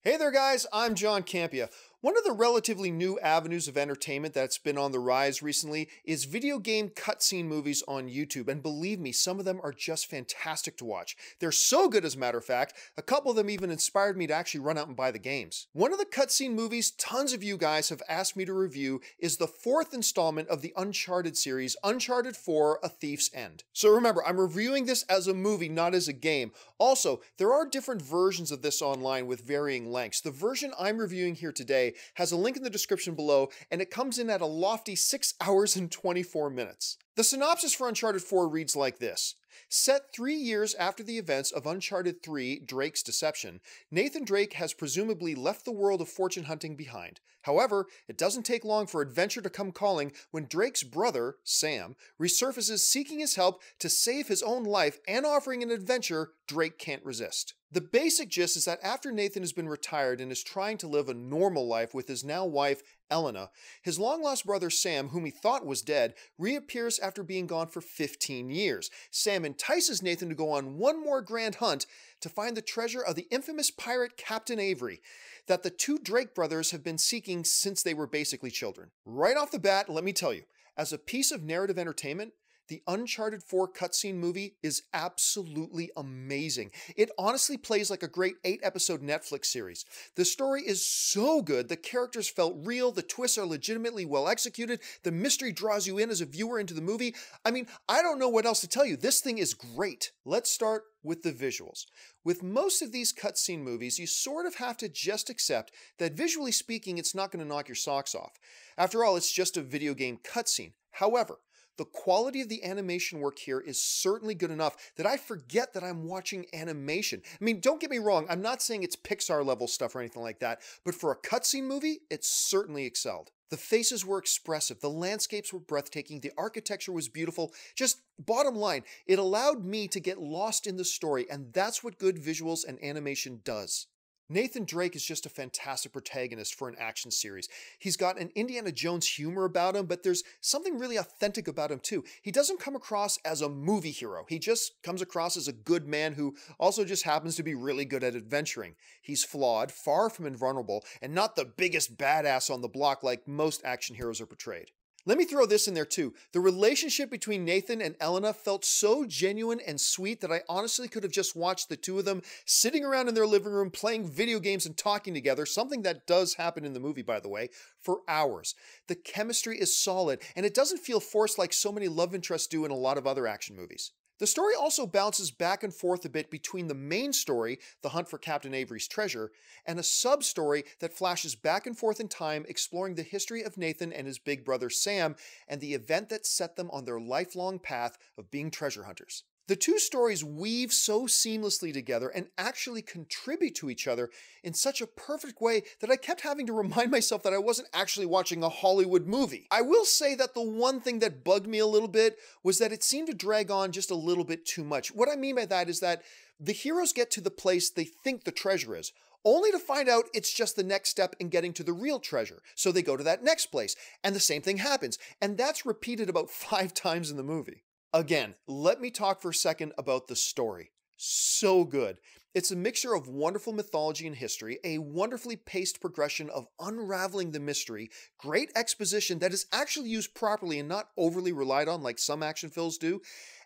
Hey there guys, I'm John Campea. One of the relatively new avenues of entertainment that's been on the rise recently is video game cutscene movies on YouTube, and believe me, some of them are just fantastic to watch. They're so good, as a matter of fact, a couple of them even inspired me to actually run out and buy the games. One of the cutscene movies tons of you guys have asked me to review is the fourth installment of the Uncharted series, Uncharted 4: A Thief's End. So remember, I'm reviewing this as a movie, not as a game. Also, there are different versions of this online with varying lengths. The version I'm reviewing here today has a link in the description below, and it comes in at a lofty 6 hours and 24 minutes. The synopsis for Uncharted 4 reads like this. Set 3 years after the events of Uncharted 3, Drake's Deception, Nathan Drake has presumably left the world of fortune hunting behind. However, it doesn't take long for adventure to come calling when Drake's brother, Sam, resurfaces seeking his help to save his own life and offering an adventure Drake can't resist. The basic gist is that after Nathan has been retired and is trying to live a normal life with his now wife, Elena, his long-lost brother Sam, whom he thought was dead, reappears after being gone for 15 years. Sam entices Nathan to go on one more grand hunt to find the treasure of the infamous pirate Captain Avery that the two Drake brothers have been seeking since they were basically children. Right off the bat, let me tell you, as a piece of narrative entertainment, the Uncharted 4 cutscene movie is absolutely amazing. It honestly plays like a great 8-episode Netflix series. The story is so good, the characters felt real, the twists are legitimately well executed, the mystery draws you in as a viewer into the movie. I mean, I don't know what else to tell you. This thing is great. Let's start with the visuals. With most of these cutscene movies, you sort of have to just accept that visually speaking, it's not going to knock your socks off. After all, it's just a video game cutscene. However, the quality of the animation work here is certainly good enough that I forget that I'm watching animation. I mean, don't get me wrong, I'm not saying it's Pixar level stuff or anything like that, but for a cutscene movie, it certainly excelled. The faces were expressive, the landscapes were breathtaking, the architecture was beautiful. Just bottom line, it allowed me to get lost in the story, and that's what good visuals and animation does. Nathan Drake is just a fantastic protagonist for an action series. He's got an Indiana Jones humor about him, but there's something really authentic about him too. He doesn't come across as a movie hero. He just comes across as a good man who also just happens to be really good at adventuring. He's flawed, far from invulnerable, and not the biggest badass on the block like most action heroes are portrayed. Let me throw this in there too. The relationship between Nathan and Elena felt so genuine and sweet that I honestly could have just watched the two of them sitting around in their living room playing video games and talking together, something that does happen in the movie, by the way, for hours. The chemistry is solid, and it doesn't feel forced like so many love interests do in a lot of other action movies. The story also bounces back and forth a bit between the main story, the hunt for Captain Avery's treasure, and a sub-story that flashes back and forth in time exploring the history of Nathan and his big brother Sam and the event that set them on their lifelong path of being treasure hunters. The two stories weave so seamlessly together and actually contribute to each other in such a perfect way that I kept having to remind myself that I wasn't actually watching a Hollywood movie. I will say that the one thing that bugged me a little bit was that it seemed to drag on just a little bit too much. What I mean by that is that the heroes get to the place they think the treasure is, only to find out it's just the next step in getting to the real treasure. So they go to that next place, and the same thing happens. And that's repeated about 5 times in the movie. Again, let me talk for a second about the story. So good. It's a mixture of wonderful mythology and history, a wonderfully paced progression of unraveling the mystery, great exposition that is actually used properly and not overly relied on like some action films do,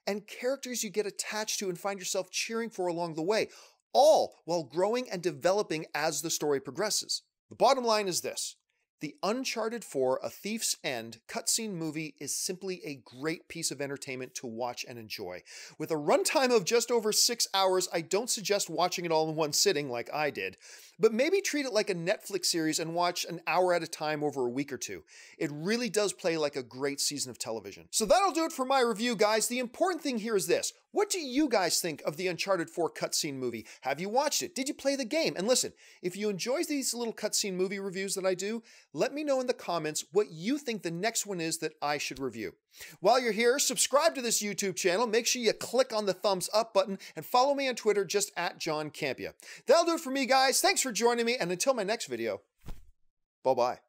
and characters you get attached to and find yourself cheering for along the way, all while growing and developing as the story progresses. The bottom line is this. The Uncharted 4: A Thief's End cutscene movie is simply a great piece of entertainment to watch and enjoy. With a runtime of just over 6 hours, I don't suggest watching it all in one sitting like I did, but maybe treat it like a Netflix series and watch an hour at a time over a week or two. It really does play like a great season of television. So that'll do it for my review, guys. The important thing here is this. What do you guys think of the Uncharted 4 cutscene movie? Have you watched it? Did you play the game? And listen, if you enjoy these little cutscene movie reviews that I do, let me know in the comments what you think the next one is that I should review. While you're here, subscribe to this YouTube channel, make sure you click on the thumbs up button, and follow me on Twitter just at John Campea. That'll do it for me, guys. Thanks for joining me, and until my next video, bye-bye.